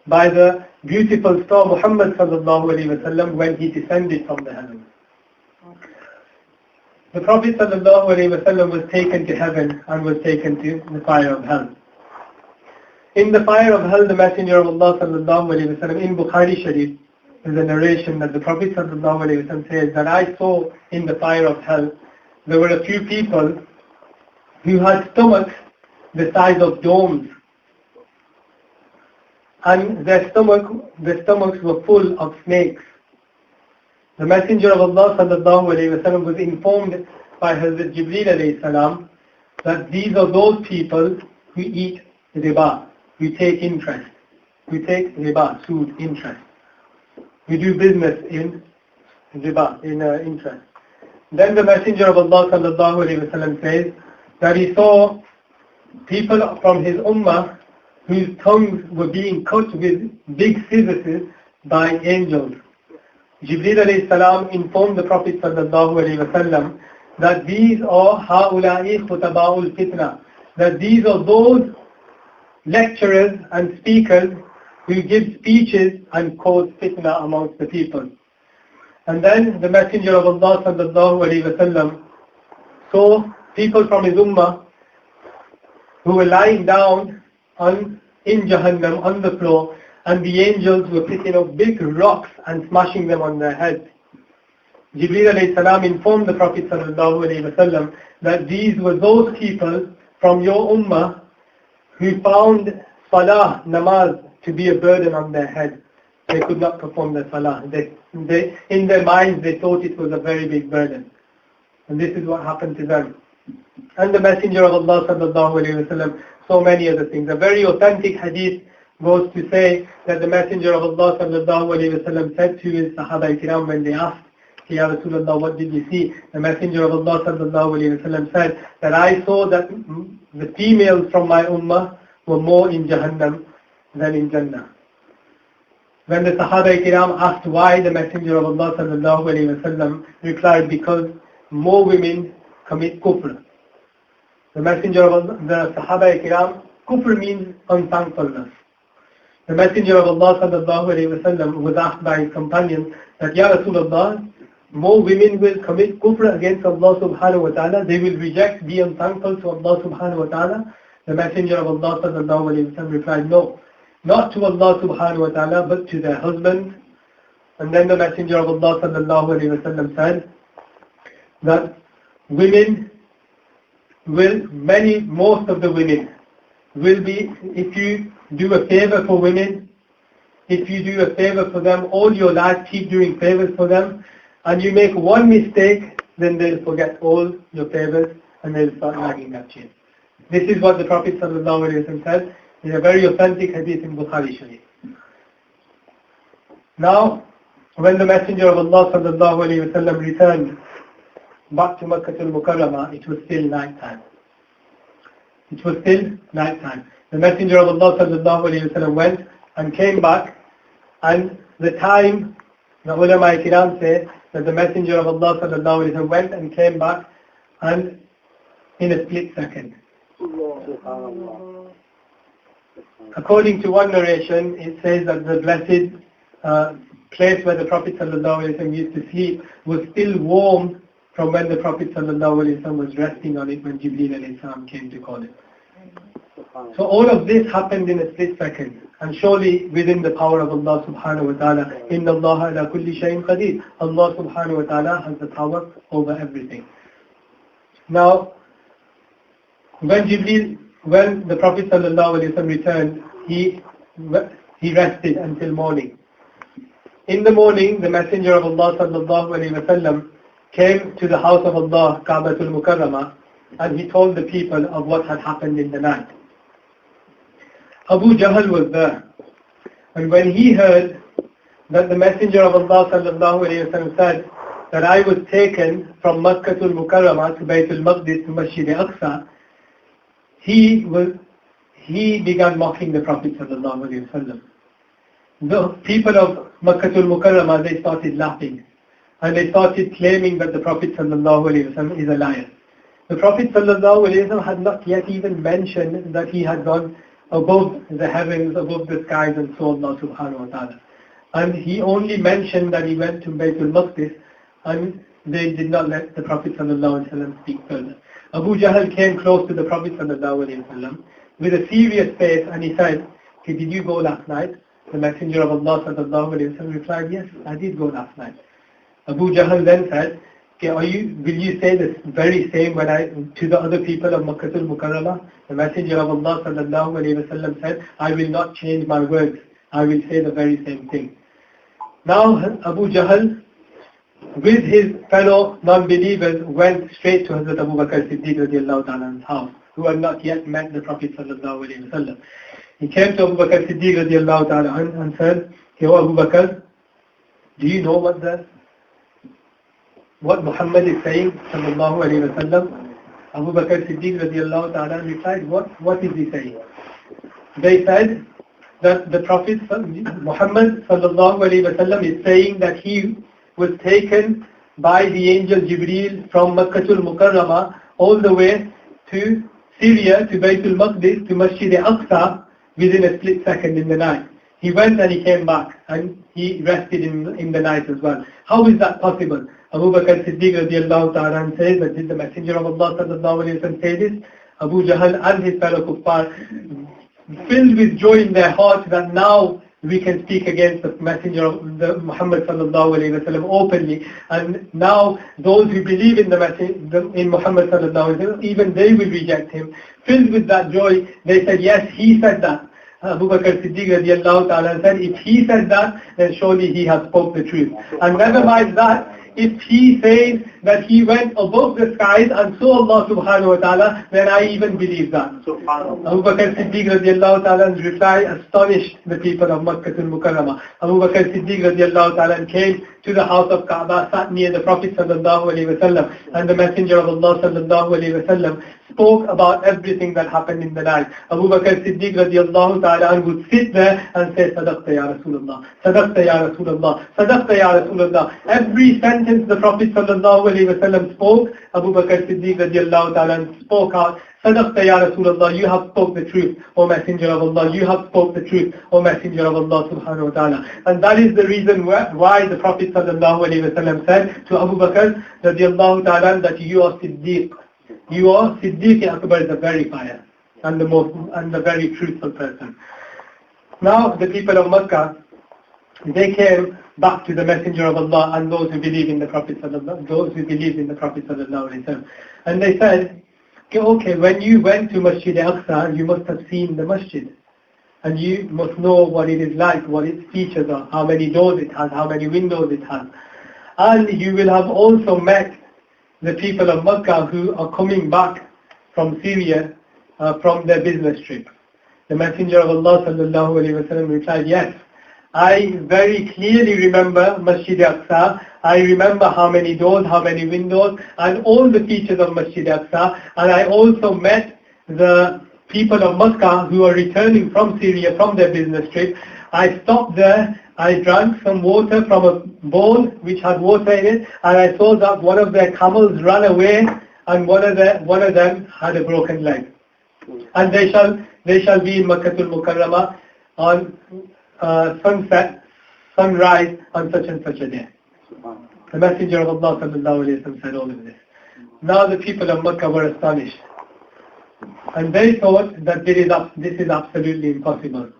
by the beautiful star Muhammad sallallahu alayhi wa sallam when he descended from the heavens. The Prophet sallallahu alayhi wa sallam was taken to heaven and was taken to the fire of hell. In the fire of hell, the Messenger of Allah sallallahu alayhi wa sallam in Bukhari Sharif, is a narration that the Prophet sallallahu alayhi wa sallam says that I saw in the fire of hell, there were a few people who had stomachs the size of domes, and their stomachs were full of snakes. The Messenger of Allah sallallahu alayhi wa sallam was informed by Hazrat Jibreel alayhi salam that these are those people who eat riba, who take interest. We take riba, sood, interest. We do business in riba, in interest. Then the Messenger of Allah sallallahu alayhi wa sallam says that he saw people from his ummah whose tongues were being cut with big scissors by angels. Jibreel alayhi salam informed the Prophet sallallahu alayhi wa sallam that these are haula'i khutaba'ul fitna, that these are those lecturers and speakers who give speeches and cause fitna amongst the people. And then the Messenger of Allah sallallahu alayhi wa sallam saw people from his ummah who were lying down in Jahannam on the floor, and the angels were picking up big rocks and smashing them on their heads. Jibreel alayhi salam informed the Prophet sallallahu alayhi wa sallam that these were those people from your ummah who found salah, namaz, to be a burden on their head. They could not perform their salah. In their minds they thought it was a very big burden. And this is what happened to them. And the Messenger of Allah sallallahu alayhi wa sallam so many other things. A very authentic hadith goes to say that the Messenger of Allah sallallahu alayhi wa sallam said to his Sahaba kiram when they asked Ya Rasulullah, what did you see? The Messenger of Allah sallallahu alayhi wa sallam said that I saw that the females from my ummah were more in Jahannam than in Jannah. When the Sahaba Kiram asked why, the Messenger of Allah sallallahu alayhi wa sallam replied, because more women commit kufr. The Messenger of Allah, the Sahaba Kiram, kufr means unthankfulness. The Messenger of Allah sallallahu alayhi wa sallam was asked by his companions that, Ya Rasulullah, more women will commit kufr against Allah subhanahu wa ta'ala, they will reject, be unthankful to Allah subhanahu wa ta'ala. The Messenger of Allah sallallahu alayhi wa sallam replied, no, not to Allah subhanahu wa ta'ala, but to their husbands. And then the Messenger of Allah sallallahu alayhi wa sallam said that most of the women will be, if you do a favor for women, if you do a favor for them, all your life keep doing favors for them, and you make one mistake, then they'll forget all your favors and they'll start nagging at you. This is what the Prophet ﷺ said in a very authentic hadith in Bukhari Sharif. Now, when the Messenger of Allah ﷺ returned back to Makkah al-Mukarramah, it was still night time. It was still night time. The Messenger of Allah ﷺ went and came back, and the time, the ulama kiram say that the Messenger of Allah ﷺ went and came back, and in a split second. According to one narration, it says that the blessed place where the Prophet ﷺ used to sleep was still warm from when the Prophet ﷺ was resting on it when Jibreel ﷺ came to call it. So all of this happened in a split second, and surely within the power of Allah subhanahu wa ta'ala. Inna Allah ala kulli shayin qadir. Allah subhanahu wa ta'ala has the power over everything. Now, when the Prophet ﷺ returned, he rested until morning. In the morning, the Messenger of Allah ﷺ came to the house of Allah, Ka'batul Mukarramah, and he told the people of what had happened in the night. Abu Jahl was there, and when he heard that the Messenger of Allah ﷺ said that I was taken from Makkatul Mukarramah to Baytul Maqdis to Masjid Aqsa, he began mocking the Prophet ﷺ. The people of Makkatul Mukarramah, they started laughing, and they started claiming that the Prophet ﷺ is a liar. The Prophet ﷺ had not yet even mentioned that he had gone above the heavens, above the skies, and saw Allah subhanahu wa ta'ala. And he only mentioned that he went to Baytul Maqdis, and they did not let the Prophet ﷺ speak further. Abu Jahl came close to the Prophet ﷺ with a serious face, and he said, okay, did you go last night? The Messenger of Allah ﷺ replied, yes, I did go last night. Abu Jahl then said, okay, will you say the very same to the other people of Makkah al-Mukarramah? The Messenger of Allah ﷺ said, I will not change my words, I will say the very same thing. Now Abu Jahl, with his fellow non-believers, went straight to Hazrat Abu Bakr Siddiq radiallahu ta'ala's house, who had not yet met the Prophet ﷺ. He came to Abu Bakr Siddiq radiallahu ta'ala and said, hey, Abu Bakr, do you know what Muhammad is saying, sallallahu alayhi wa sallam? Abu Bakr Siddiq radiallahu ta'ala replied, what is he saying? They said that the Prophet Muhammad sallallahu alayhi wa sallam is saying that he was taken by the angel Jibreel from Makkatul Mukarramah all the way to Syria, to Baytul Maqdis, to Masjid Aqsa within a split second in the night. He went and he came back, and he rested in the night as well. How is that possible? Abu Bakr Siddiq radiallahu ta'ala says that did the Messenger of Allah sallallahu alayhi wa sallam say this? Abu Jahl and his fellow kuffar, filled with joy in their hearts that now we can speak against the Messenger of Muhammad sallallahu alayhi wa sallam openly, and now those who believe in in Muhammad sallallahu alayhi wa sallam, even they will reject him. Filled with that joy, they said, yes, he said that. Abu Bakr Siddiq radiallahu ta'ala said, if he said that, then surely he has spoke the truth. And never mind that, if he says that he went above the skies and saw Allah subhanahu wa ta'ala, then I even believe that. Abu Bakr Siddiq radiallahu ta'ala's reply astonished the people of Makkah al-Mukarramah. Abu Bakr Siddiq radiallahu ta'ala came to the house of Kaaba, sat near the Prophet sallallahu alayhi wa sallam, and the Messenger of Allah sallallahu alayhi wa sallam spoke about everything that happened in the night. Abu Bakr Siddiq radiallahu ta'ala would sit there and say, Sadaqta ya Rasulullah, Sadaqta ya Rasulullah, Sadaqta ya Rasulullah. Every sentence the Prophet sallallahu alayhi wa sallam spoke, Abu Bakr Siddiq radiallahu ta'ala spoke out, Sadaqta ya Rasulullah, you have spoke the truth, O Messenger of Allah, you have spoke the truth, O Messenger of Allah subhanahu wa ta'ala. And that is the reason why the Prophet sallallahu alayhi wa sallam said to Abu Bakr radiallahu ta'ala that you are Siddiq. You are Siddiq Akbar, the verifier and the very truthful person. Now the people of Makkah, they came back to the Messenger of Allah and those who believe in the Prophet sallallahu alayhi wa sallam. And they said, okay, when you went to Masjid Aqsa, you must have seen the masjid. And you must know what it is like, what its features are, how many doors it has, how many windows it has. And you will have also met the people of Makkah who are coming back from Syria from their business trip. The Messenger of Allah sallallahu alayhi wa sallam replied, yes, I very clearly remember Masjid Aqsa. I remember how many doors, how many windows, and all the features of Masjid Aqsa. And I also met the people of Makkah who are returning from Syria from their business trip. I stopped there, I drank some water from a bowl which had water in it, and I saw that one of their camels ran away, and one of them had a broken leg. And they shall be in Makkah al-Mukarramah on sunrise on such and such a day. The Messenger of Allah sallallahu alayhi wa sallam said all of this. Now the people of Makkah were astonished, and they thought that this is absolutely impossible.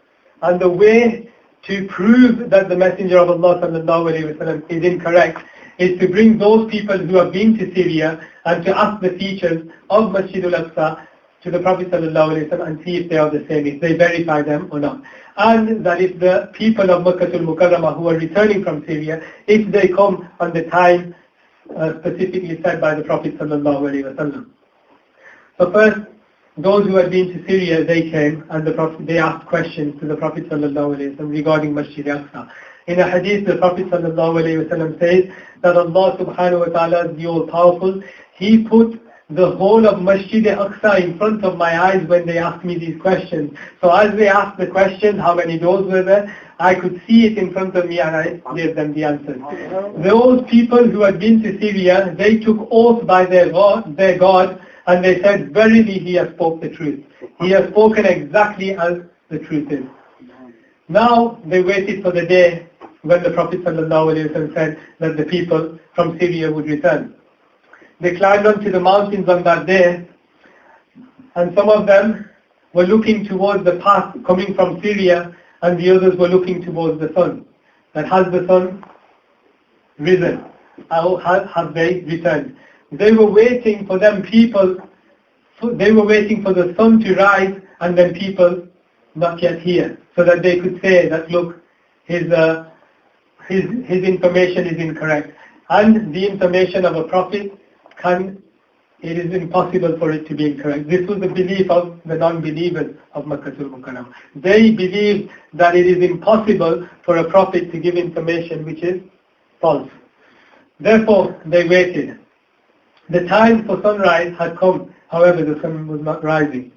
And the way to prove that the Messenger of Allah sallallahu alayhi wa sallam is incorrect is to bring those people who have been to Syria and to ask the features of Masjid al-Aqsa to the Prophet sallallahu alayhi wa sallam and see if they are the same, if they verify them or not. And that if the people of Makkah al-Mukarramah who are returning from Syria, if they come on the time specifically said by the Prophet sallallahu alayhi wa sallam. So first, those who had been to Syria, they came and they asked questions to the Prophet sallallahu alayhi wa sallam regarding Masjid Aqsa. In a hadith, the Prophet sallallahu alayhi wa sallam says that Allah subhanahu wa ta'ala is the all-powerful. He put the whole of Masjid Aqsa in front of my eyes when they asked me these questions. So as they asked the question, how many doors were there, I could see it in front of me and I gave them the answers. Those people who had been to Syria, they took oath by their God, and they said, verily he has spoke the truth. He has spoken exactly as the truth is. Now they waited for the day when the Prophet ﷺ said that the people from Syria would return. They climbed onto the mountains on that day, and some of them were looking towards the path coming from Syria, and the others were looking towards the sun. That has the sun risen? Or have they returned? They were waiting for they were waiting for the sun to rise and then people not yet here, so that they could say that look, his information is incorrect. And the information of a prophet it is impossible for it to be incorrect. This was the belief of the non-believers of Makkah al-Mukarramah. They believed that it is impossible for a prophet to give information which is false. Therefore, they waited. The time for sunrise had come, however the sun was not rising.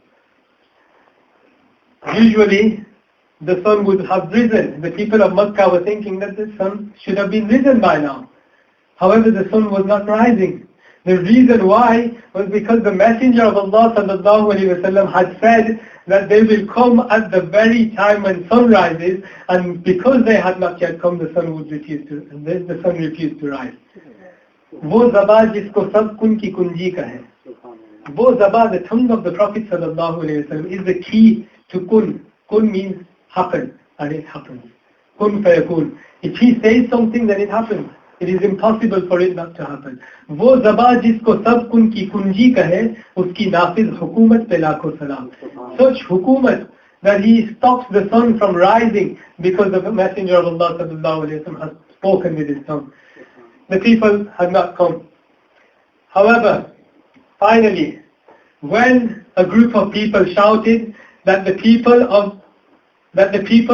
Usually, the sun would have risen. The people of Makkah were thinking that the sun should have been risen by now. However, the sun was not rising. The reason why was because the Messenger of Allah sallallahu alaihi wasallam had said that they will come at the very time when sun rises, and because they had not yet come, the sun refused to rise. वो ज़बान जिसको सब कुन की कुंजी का है, वो ज़बान, the tongue of the Prophet sallallahu alaihi wasallam is the key to kun. Kun means happen, and it happens. Kun fayakun. If he says something, then it happens. It is impossible for it not to happen. वो ज़बान जिसको सब कुन की कुंजी का है, उसकी नाफिज हुकूमत पे लाखों सलाम. Such hukumat that he stops the sun from rising because the Messenger of Allah sallallahu alaihi wasallam has spoken with his tongue. the people had not come. However, finally, when a group of people shouted that the people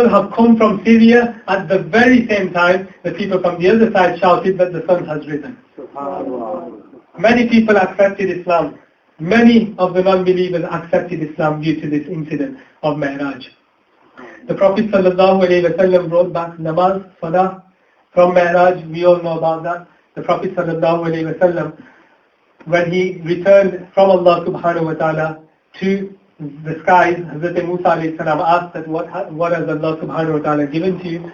have come from Syria, at the very same time, the people from the other side shouted that the sun has risen. Many people accepted Islam. Many of the non-believers accepted Islam due to this incident of Mehraj. The Prophet ﷺ brought back namaz, salah from Mehraj. We all know about that. The Prophet ﷺ, when he returned from Allah subhanahu wa ta'ala to the skies, Hazrat Musa alayhi salam asked that what has Allah subhanahu wa ta'ala given to you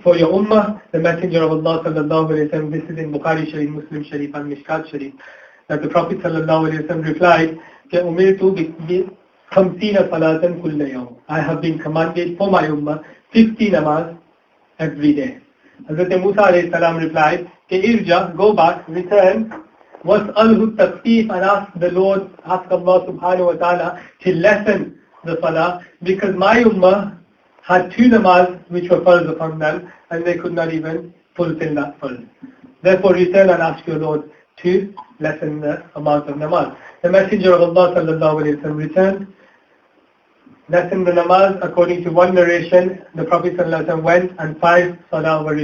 for your ummah? The Messenger of Allah sallallahu alayhi wa sallam, this is in Bukhari Sharif, Muslim Sharif and Mishkat Sharif, that the Prophet sallallahu alayhi wa sallam replied, I have been commanded for my ummah 50 namaz every day. Hazrat Musa alayhi salam replied, Irja, go back, return, was'alhu tasqif, and ask the Lord, ask Allah subhanahu wa ta'ala to lessen the salah, because my ummah had 2 namaz which were farz upon them and they could not even fulfill that farz. Therefore return and ask your Lord to lessen the amount of namaz. The Messenger of Allah sallallahu alayhi wa sallam returned, lessened the namaz. According to one narration, the Prophet sallallahu alayhi wa sallam went and 5 salah were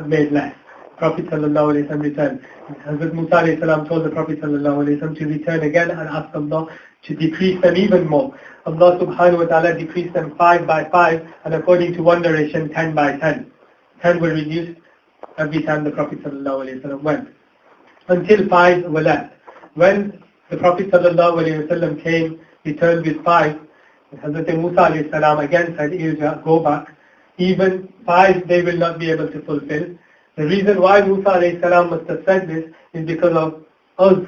made less. Prophet sallallahu alayhi wa sallam returned. Hazrat Musa alayhi salam told the Prophet sallallahu alayhi wa sallam to return again and ask Allah to decrease them even more. Allah subhanahu wa ta'ala decreased them 5 by 5, and according to one narration 10 by 10. 10 were reduced every time the Prophet sallallahu alayhi wa sallam went, until 5 were left. When the Prophet sallallahu alayhi wa sallam came, returned with 5, Hazrat Musa alayhi salam again said, Irja, go back. Even 5 they will not be able to fulfill. The reason why Musa alayhi salam must have said this is because of us.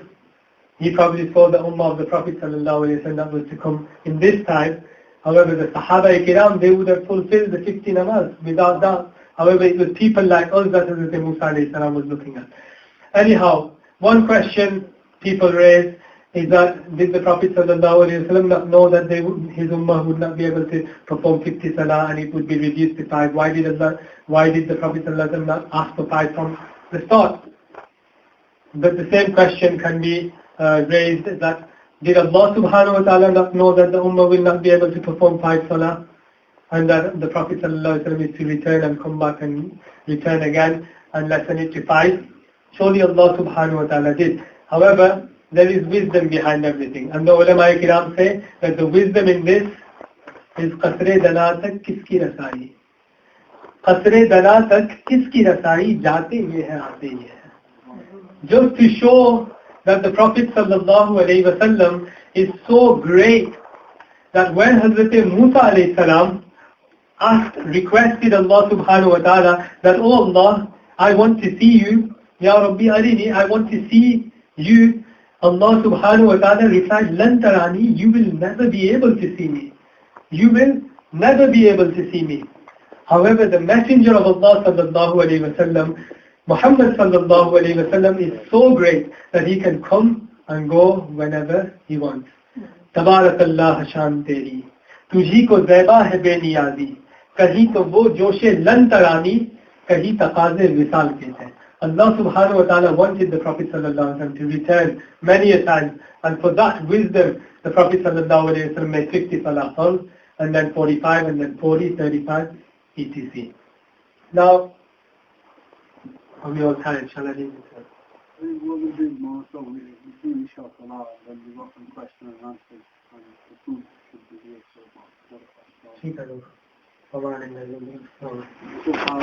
He probably saw the ummah of the Prophet sallallahu alayhi wa sallam that was to come in this time. However, the Sahaba-i-Kiram, they would have fulfilled the 50 namaz without doubt. However, it was people like us that Hazrat Musa alayhi salam was looking at. Anyhow, one question people raise is that did the Prophet sallallahu alayhi wa sallam not know that his ummah would not be able to perform 50 salah and it would be reduced to 5? Why did the Prophet sallallahu alayhi wa sallam not ask for 5 from the start? But the same question can be raised, that did Allah subhanahu wa ta'ala not know that the ummah will not be able to perform 5 salah and that the Prophet sallallahu alayhi wa sallam is to return and come back and return again and lessen it to 5? Surely Allah subhanahu wa ta'ala did. However, there is wisdom behind everything, and the ulama kiram say that the wisdom in this is qasre dana tak kiski rasai. Qasre dana tak kiski rasai, jaate ye hai, aate ye hai. Just to show that the Prophet sallallahu alayhi wa sallam is so great that when Hazrat Musa alayhi salam requested Allah subhanahu wa ta'ala that, oh Allah, I want to see you, Ya Rabbi arini, I want to see you, Allah subhanahu wa ta'ala replied, Lan tarani, you will never be able to see me. You will never be able to see me. However, the Messenger of Allah sallallahu alayhi wa sallam, Muhammad sallallahu alayhi wa sallam, is so great that he can come and go whenever he wants. Tabarakallah shan teri, tujhi ko zeba hai beniyazi, kahi to wo joshe lan tarani, kahi taqaze wisal kehte. Allah subhanahu wa ta'ala wanted the Prophet sallallahu alayhi wa sallam to return many a time, and for that wisdom the Prophet sallallahu alayhi wa sallam made 50 salah farz, and then 45, and then 40, 35, etc. Now, are we all tired? Shall I leave it? What we'll do more so, we finish off a lot, then we've got some questions and answers, and the food should be here, so about 4 o'clock.